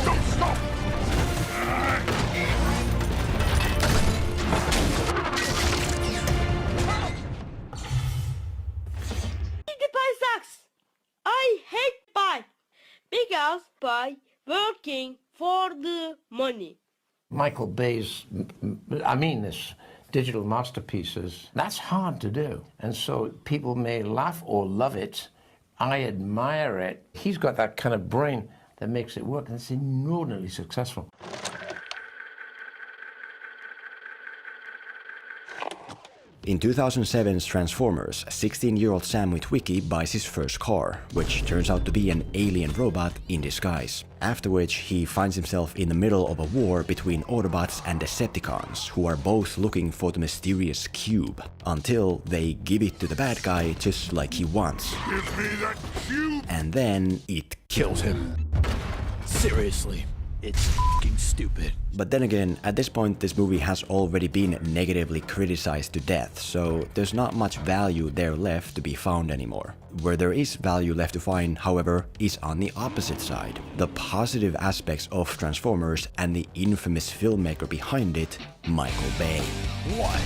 Don't stop! The pie sucks. I hate pie because pie working for the money. Michael Bay's, this digital masterpieces, that's hard to do. And so people may laugh or love it. I admire it. He's got that kind of brain that makes it work, and it's inordinately successful. In 2007's Transformers, 16-year-old Sam Witwicky buys his first car, which turns out to be an alien robot in disguise. After which, he finds himself in the middle of a war between Autobots and Decepticons, who are both looking for the mysterious cube, until they give it to the bad guy just like he wants. Give me that cube! And then it Kills him. Seriously, it's f***ing stupid. But then again, at this point this movie has already been negatively criticized to death, so there's not much value there left to be found anymore. Where there is value left to find, however, is on the opposite side. The positive aspects of Transformers and the infamous filmmaker behind it, Michael Bay. What?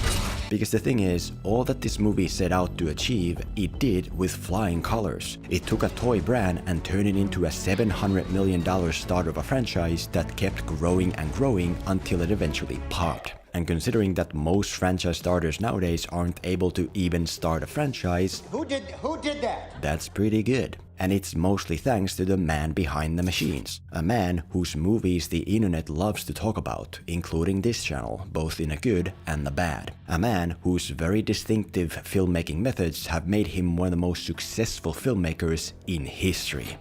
Because the thing is, all that this movie set out to achieve, it did with flying colors. It took a toy brand and turned it into a $700 million start of a franchise that kept growing and growing until it eventually popped. And considering that most franchise starters nowadays aren't able to even start a franchise, Who did that? that's pretty good. And it's mostly thanks to the man behind the machines. A man whose movies the internet loves to talk about, including this channel, both in a good and the bad. A man whose very distinctive filmmaking methods have made him one of the most successful filmmakers in history.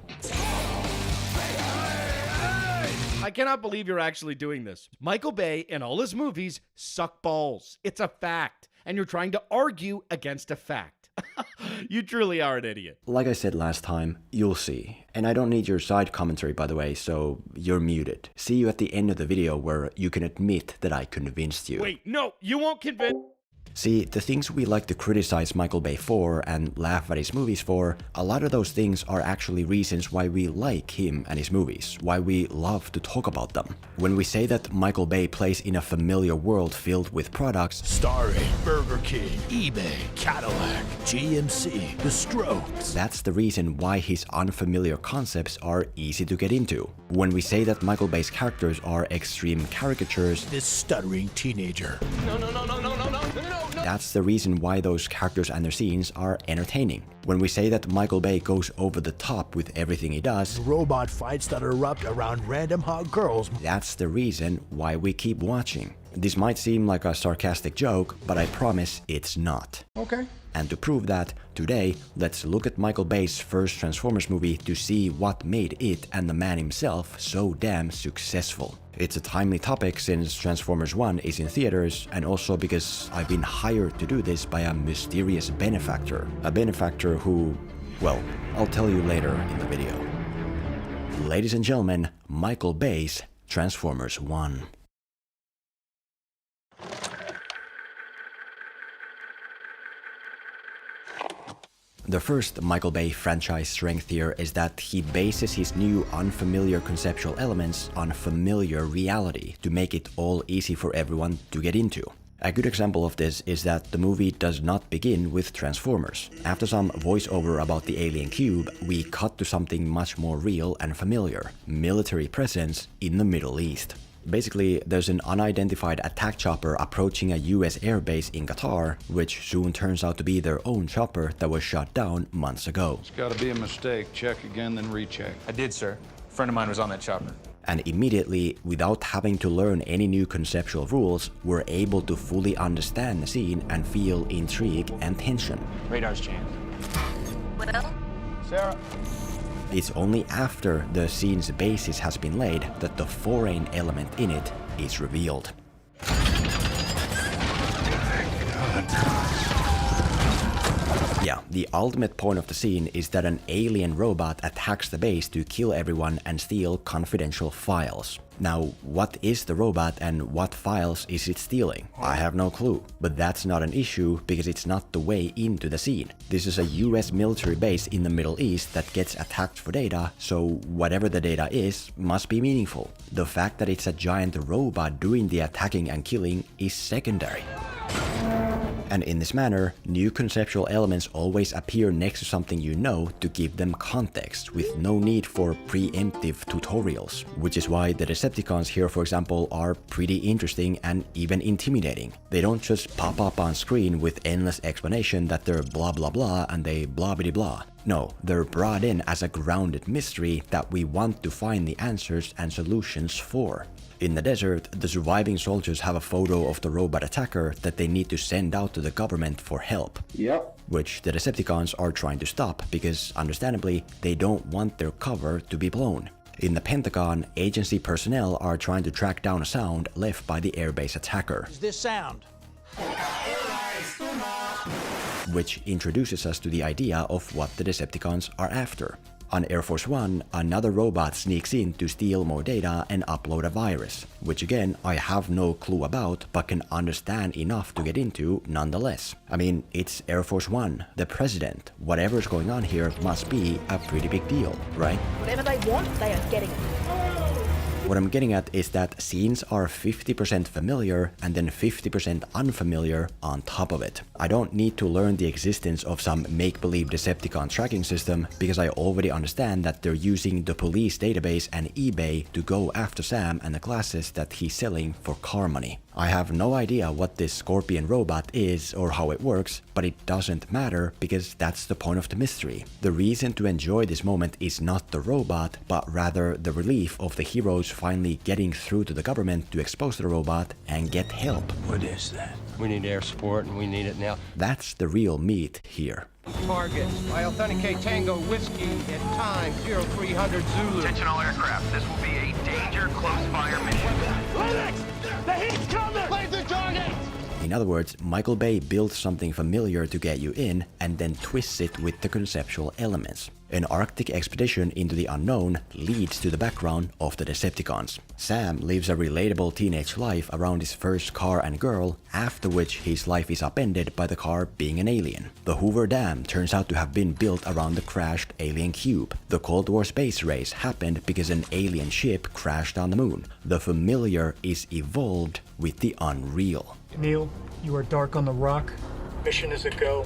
I cannot believe you're actually doing this. Michael Bay and all his movies suck balls. It's a fact. And you're trying to argue against a fact. You truly are an idiot. Like I said last time, you'll see. And I don't need your side commentary, by the way, so you're muted. See you at the end of the video where you can admit that I convinced you. Wait, no, you won't convince... See, the things we like to criticize Michael Bay for and laugh at his movies for, a lot of those things are actually reasons why we like him and his movies, why we love to talk about them. When we say that Michael Bay plays in a familiar world filled with products Starring Burger King, eBay, Cadillac, GMC, The Strokes. That's the reason why his unfamiliar concepts are easy to get into. When we say that Michael Bay's characters are extreme caricatures, This stuttering teenager. that's the reason why those characters and their scenes are entertaining. When we say that Michael Bay goes over the top with everything he does, Robot fights that erupt around random hot girls. that's the reason why we keep watching. This might seem like a sarcastic joke, but I promise it's not. Okay. And to prove that, today, let's look at Michael Bay's first Transformers movie to see what made it and the man himself so damn successful. It's a timely topic since Transformers 1 is in theaters, and also because I've been hired to do this by a mysterious benefactor. A benefactor who, well, I'll tell you later in the video. Ladies and gentlemen, Michael Bay's Transformers 1. The first Michael Bay franchise strength here is that he bases his new unfamiliar conceptual elements on familiar reality to make it all easy for everyone to get into. A good example of this is that the movie does not begin with Transformers. After some voiceover about the alien cube, we cut to something much more real and familiar: military presence in the Middle East. Basically, there's an unidentified attack chopper approaching a US airbase in Qatar, which soon turns out to be their own chopper that was shot down months ago. It's gotta be a mistake. Check again, then recheck. I did, sir. A friend of mine was on that chopper. And immediately, without having to learn any new conceptual rules, we're able to fully understand the scene and feel intrigue and tension. Radar's jammed. Well? Sarah? It's only after the scene's basis has been laid that the foreign element in it is revealed. Yeah, the ultimate point of the scene is that an alien robot attacks the base to kill everyone and steal confidential files. Now, what is the robot and what files is it stealing? I have no clue, but that's not an issue because it's not the way into the scene. This is a US military base in the Middle East that gets attacked for data, so whatever the data is must be meaningful. The fact that it's a giant robot doing the attacking and killing is secondary. And in this manner, new conceptual elements always appear next to something you know to give them context, with no need for preemptive tutorials. Which is why the Decepticons here, for example, are pretty interesting and even intimidating. They don't just pop up on screen with endless explanation that they're blah blah blah and they blah bitty blah. No, they're brought in as a grounded mystery that we want to find the answers and solutions for. In the desert, the surviving soldiers have a photo of the robot attacker that they need to send out to the government for help. Yep. Which the Decepticons are trying to stop because, understandably, they don't want their cover to be blown. In the Pentagon, agency personnel are trying to track down a sound left by the airbase attacker. Is this sound? Which introduces us to the idea of what the Decepticons are after. On Air Force One, another robot sneaks in to steal more data and upload a virus, which again I have no clue about but can understand enough to get into nonetheless. I mean, it's Air Force One, the president. Whatever's going on here must be a pretty big deal, right? Whatever they want, they are getting it. What I'm getting at is that scenes are 50% familiar and then 50% unfamiliar on top of it. I don't need to learn the existence of some make-believe Decepticon tracking system because I already understand that they're using the police database and eBay to go after Sam and the glasses that he's selling for car money. I have no idea what this scorpion robot is or how it works, but it doesn't matter because that's the point of the mystery. The reason to enjoy this moment is not the robot, but rather the relief of the heroes finally getting through to the government to expose the robot and get help. What is that? We need air support and we need it now. That's the real meat here. Target, I authenticate Tango Whiskey at time 0300 Zulu. Attention all aircraft, this will be a danger close fire mission. Lennox! The heat's coming! Play the target! In other words, Michael Bay builds something familiar to get you in and then twists it with the conceptual elements. An Arctic expedition into the unknown leads to the background of the Decepticons. Sam lives a relatable teenage life around his first car and girl, after which his life is upended by the car being an alien. The Hoover Dam turns out to have been built around the crashed alien cube. The Cold War space race happened because an alien ship crashed on the moon. The familiar is evolved with the unreal. Neil, you are dark on the rock. Mission is a go.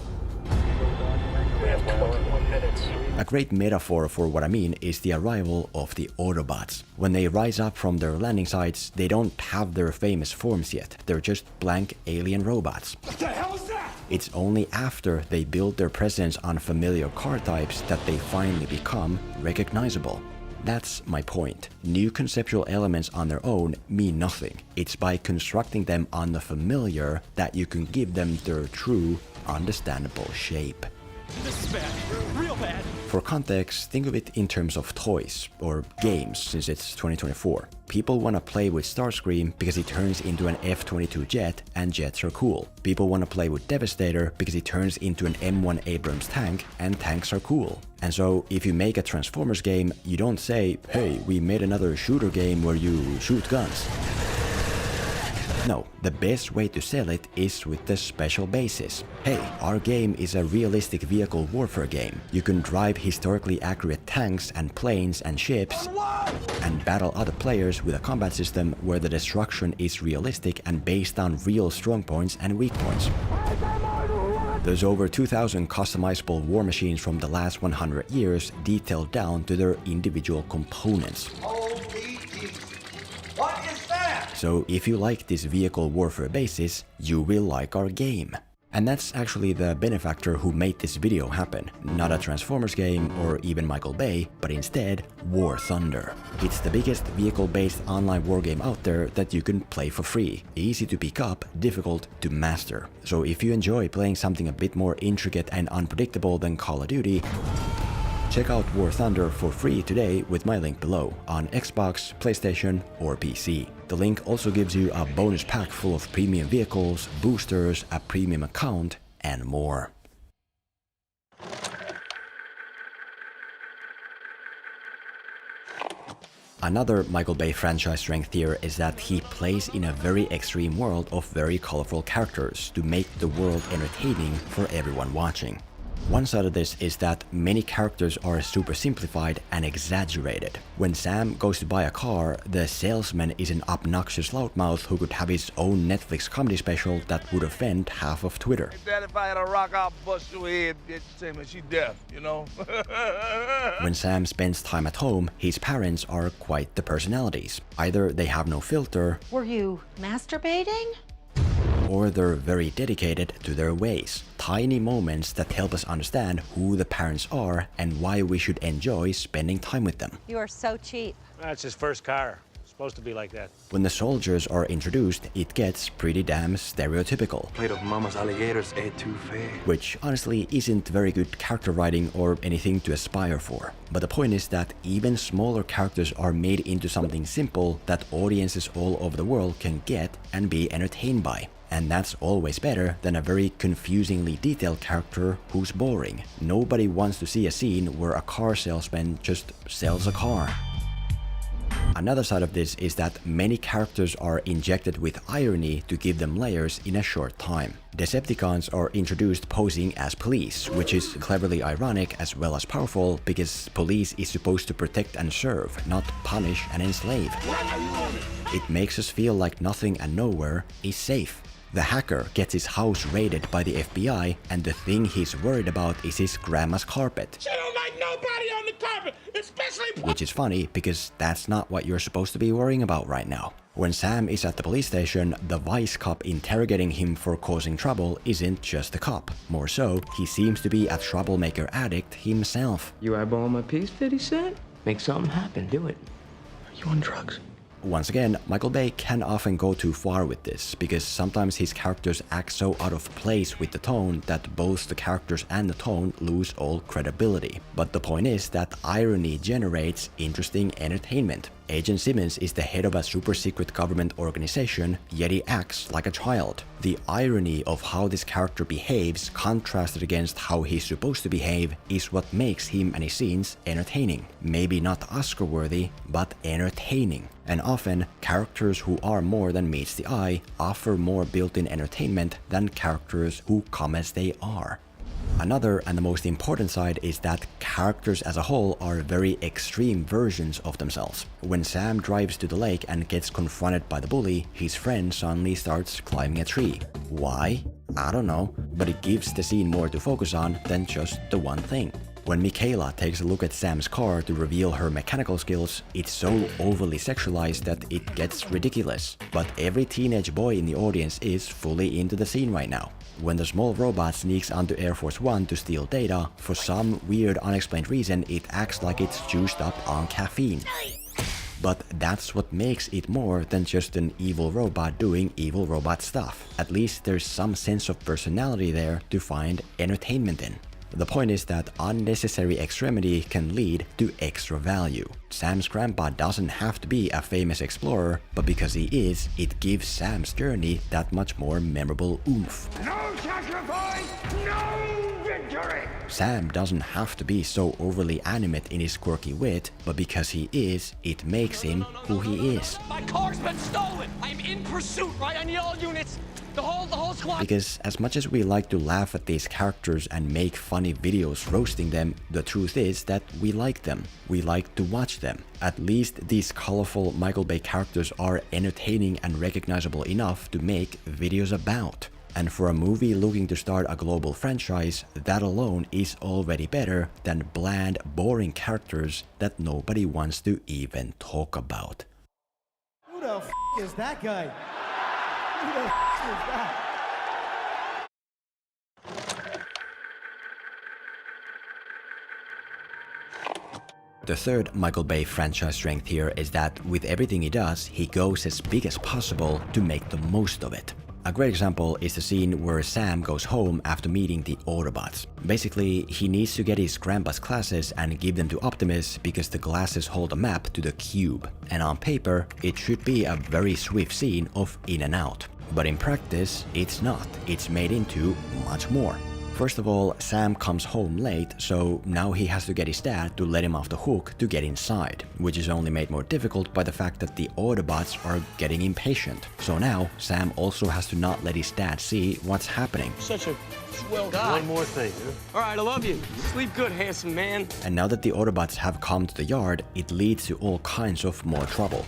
We have 21 minutes. A great metaphor for what I mean is the arrival of the Autobots. When they rise up from their landing sites, they don't have their famous forms yet. They're just blank alien robots. What the hell is that? It's only after they build their presence on familiar car types that they finally become recognizable. That's my point. New conceptual elements on their own mean nothing. It's by constructing them on the familiar that you can give them their true, understandable shape. This is bad. Real bad. For context, think of it in terms of toys, or games, since it's 2024. People want to play with Starscream because he turns into an F-22 jet, and jets are cool. People want to play with Devastator because he turns into an M1 Abrams tank, and tanks are cool. And so, if you make a Transformers game, you don't say, hey, we made another shooter game where you shoot guns. No, the best way to sell it is with the special basis. Hey, our game is a realistic vehicle warfare game. You can drive historically accurate tanks and planes and ships and battle other players with a combat system where the destruction is realistic and based on real strong points and weak points. There's over 2,000 customizable war machines from the last 100 years detailed down to their individual components. So if you like this vehicle warfare basis, you will like our game. And that's actually the benefactor who made this video happen. Not a Transformers game or even Michael Bay, but instead War Thunder. It's the biggest vehicle-based online war game out there that you can play for free. Easy to pick up, difficult to master. So if you enjoy playing something a bit more intricate and unpredictable than Call of Duty, check out War Thunder for free today with my link below on Xbox, PlayStation, or PC. The link also gives you a bonus pack full of premium vehicles, boosters, a premium account, and more. Another Michael Bay franchise strength here is that he plays in a very extreme world of very colorful characters to make the world entertaining for everyone watching. One side of this is that many characters are super simplified and exaggerated. When Sam goes to buy a car, the salesman is an obnoxious loudmouth who could have his own Netflix comedy special that would offend half of Twitter. Dad, if I had a rock, I'll bust your head, bitch. Say, man, she deaf, you know? When Sam spends time at home, his parents are quite the personalities. Either they have no filter, Were you masturbating? or they're very dedicated to their ways. Tiny moments that help us understand who the parents are and why we should enjoy spending time with them. You are so cheap. That's his first car. Supposed to be like that. When the soldiers are introduced, it gets pretty damn stereotypical. Plate of mama's alligators etouffee. Which honestly isn't very good character writing or anything to aspire for. But the point is that even smaller characters are made into something simple that audiences all over the world can get and be entertained by. And that's always better than a very confusingly detailed character who's boring. Nobody wants to see a scene where a car salesman just sells a car. Another side of this is that many characters are injected with irony to give them layers in a short time. Decepticons are introduced posing as police, which is cleverly ironic as well as powerful because police is supposed to protect and serve, not punish and enslave. It makes us feel like nothing and nowhere is safe. The hacker gets his house raided by the FBI, and the thing he's worried about is his grandma's carpet. She don't like nobody on the carpet, especially... Which is funny, because that's not what you're supposed to be worrying about right now. When Sam is at the police station, the vice cop interrogating him for causing trouble isn't just a cop. More so, he seems to be a troublemaker addict himself. You eyeball my piece, 50 Cent? Make something happen, do it. You on drugs? Once again, Michael Bay can often go too far with this, because sometimes his characters act so out of place with the tone that both the characters and the tone lose all credibility. But the point is that irony generates interesting entertainment. Agent Simmons is the head of a super secret government organization, yet he acts like a child. The irony of how this character behaves, contrasted against how he's supposed to behave, is what makes him and his scenes entertaining. Maybe not Oscar-worthy, but entertaining. And often, characters who are more than meets the eye offer more built-in entertainment than characters who come as they are. Another and the most important side is that characters as a whole are very extreme versions of themselves. When Sam drives to the lake and gets confronted by the bully, his friend suddenly starts climbing a tree. Why? I don't know, but it gives the scene more to focus on than just the one thing. When Michaela takes a look at Sam's car to reveal her mechanical skills, it's so overly sexualized that it gets ridiculous. But every teenage boy in the audience is fully into the scene right now. When the small robot sneaks onto Air Force One to steal data, for some weird unexplained reason it acts like it's juiced up on caffeine. But that's what makes it more than just an evil robot doing evil robot stuff. At least there's some sense of personality there to find entertainment in. The point is that unnecessary extremity can lead to extra value. Sam's grandpa doesn't have to be a famous explorer, but because he is, it gives Sam's journey that much more memorable oomph. No sacrifice, no victory! Sam doesn't have to be so overly animate in his quirky wit, but because he is, it makes him who he is. My car's been stolen! I'm in pursuit, right? I need all units! The whole squad! Because as much as we like to laugh at these characters and make funny videos roasting them, the truth is that we like them. We like to watch them. At least these colorful Michael Bay characters are entertaining and recognizable enough to make videos about. And for a movie looking to start a global franchise, that alone is already better than bland, boring characters that nobody wants to even talk about. Who the f*** is that guy? Who the f*** is that? The third Michael Bay franchise strength here is that with everything he does, he goes as big as possible to make the most of it. A great example is the scene where Sam goes home after meeting the Autobots. Basically, he needs to get his grandpa's glasses and give them to Optimus because the glasses hold a map to the cube. And on paper, it should be a very swift scene of in and out. But in practice, it's not. It's made into much more. First of all, Sam comes home late, so now he has to get his dad to let him off the hook to get inside, which is only made more difficult by the fact that the Autobots are getting impatient. So now, Sam also has to not let his dad see what's happening. Such a swell guy. One more thing, huh? All right, I love you. Sleep good, handsome man. And now that the Autobots have come to the yard, it leads to all kinds of more trouble.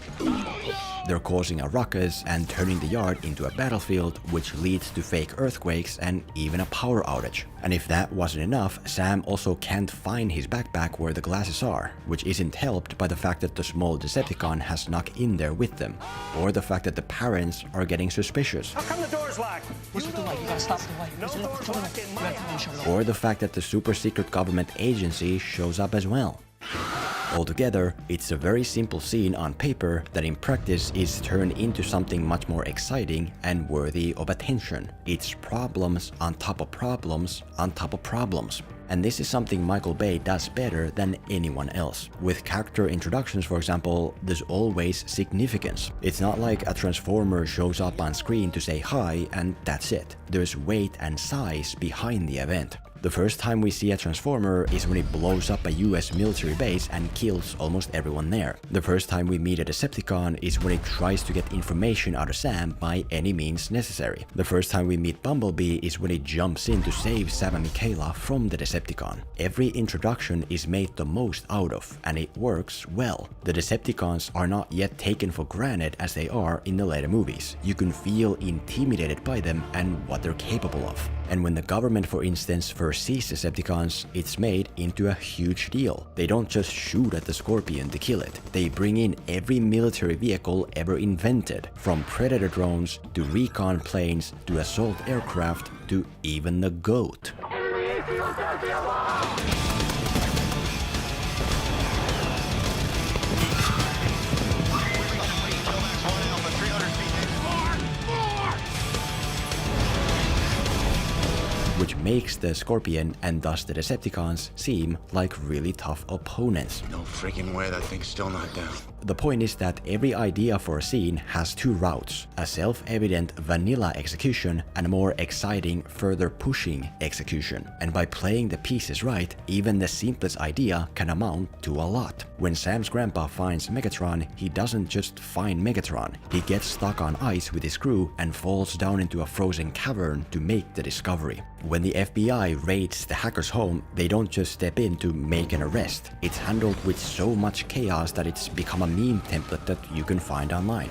They're causing a ruckus and turning the yard into a battlefield, which leads to fake earthquakes and even a power outage. And if that wasn't enough, Sam also can't find his backpack where the glasses are, which isn't helped by the fact that the small Decepticon has snuck in there with them, or the fact that the parents are getting suspicious. How come the door's locked? Where's the light? You gotta stop the light. No, door's Or the fact that the super secret government agency shows up as well. Altogether, it's a very simple scene on paper that in practice is turned into something much more exciting and worthy of attention. It's problems on top of problems on top of problems. And this is something Michael Bay does better than anyone else. With character introductions, for example, there's always significance. It's not like a Transformer shows up on screen to say hi and that's it. There's weight and size behind the event. The first time we see a Transformer is when it blows up a US military base and kills almost everyone there. The first time we meet a Decepticon is when it tries to get information out of Sam by any means necessary. The first time we meet Bumblebee is when it jumps in to save Sam and Michaela from the Decepticon. Every introduction is made the most out of, and it works well. The Decepticons are not yet taken for granted as they are in the later movies. You can feel intimidated by them and what they're capable of. And when the government, for instance, first sees Decepticons, it's made into a huge deal. They don't just shoot at the Scorpion to kill it. They bring in every military vehicle ever invented, from Predator drones to recon planes to assault aircraft to even the GOAT. Which makes the Scorpion and thus the Decepticons seem like really tough opponents. No freaking way that thing's still not down. The point is that every idea for a scene has two routes, a self-evident vanilla execution and a more exciting, further pushing execution. And by playing the pieces right, even the simplest idea can amount to a lot. When Sam's grandpa finds Megatron, he doesn't just find Megatron. He gets stuck on ice with his crew and falls down into a frozen cavern to make the discovery. When the FBI raids the hacker's home, they don't just step in to make an arrest. It's handled with so much chaos that it's become a meme template that you can find online.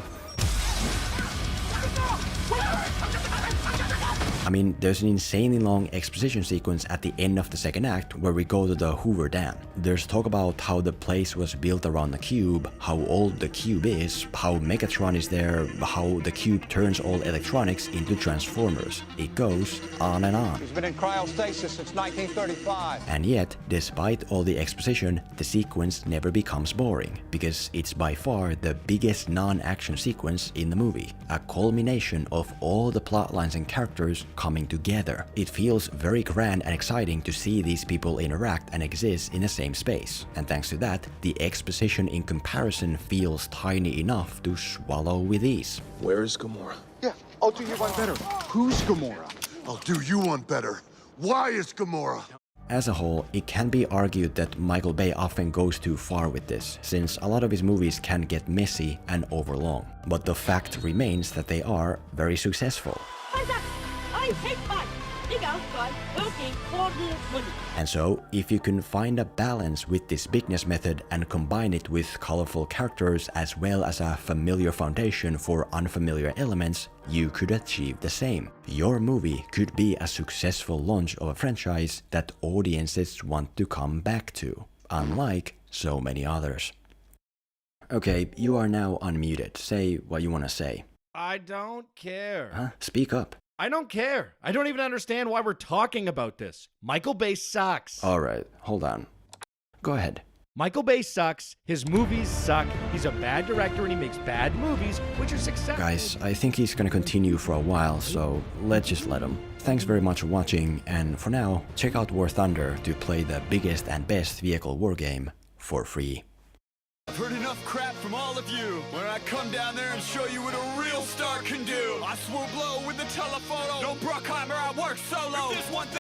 I mean, there's an insanely long exposition sequence at the end of the second act where we go to the Hoover Dam. There's talk about how the place was built around the cube, how old the cube is, how Megatron is there, how the cube turns all electronics into Transformers. It goes on and on. He's been in cryostasis since 1935. And yet, despite all the exposition, the sequence never becomes boring, because it's by far the biggest non-action sequence in the movie, a culmination of all the plot lines and characters coming together. It feels very grand and exciting to see these people interact and exist in the same space. And thanks to that, the exposition in comparison feels tiny enough to swallow with ease. Where is Gamora? Yeah, I'll do you one better. Who's Gamora? I'll do you one better. Why is Gamora? As a whole, it can be argued that Michael Bay often goes too far with this, since a lot of his movies can get messy and overlong. But the fact remains that they are very successful. I hate fight. Big out by working for the money. And so, if you can find a balance with this bigness method and combine it with colorful characters as well as a familiar foundation for unfamiliar elements, you could achieve the same. Your movie could be a successful launch of a franchise that audiences want to come back to, unlike so many others. Okay, you are now unmuted. Say what you want to say. I don't care. Huh? Speak up. I don't care. I don't even understand why we're talking about this. Michael Bay sucks. Alright, hold on. Go ahead. Michael Bay sucks. His movies suck. He's a bad director and he makes bad movies, which are successful. Guys, I think he's gonna continue for a while, so let's just let him. Thanks very much for watching, and for now, check out War Thunder to play the biggest and best vehicle war game for free. I've heard enough crap from all of you. When I come down there and show you what a real star can do, I swoop low with the telephoto. No Bruckheimer, I work solo. If there's one thing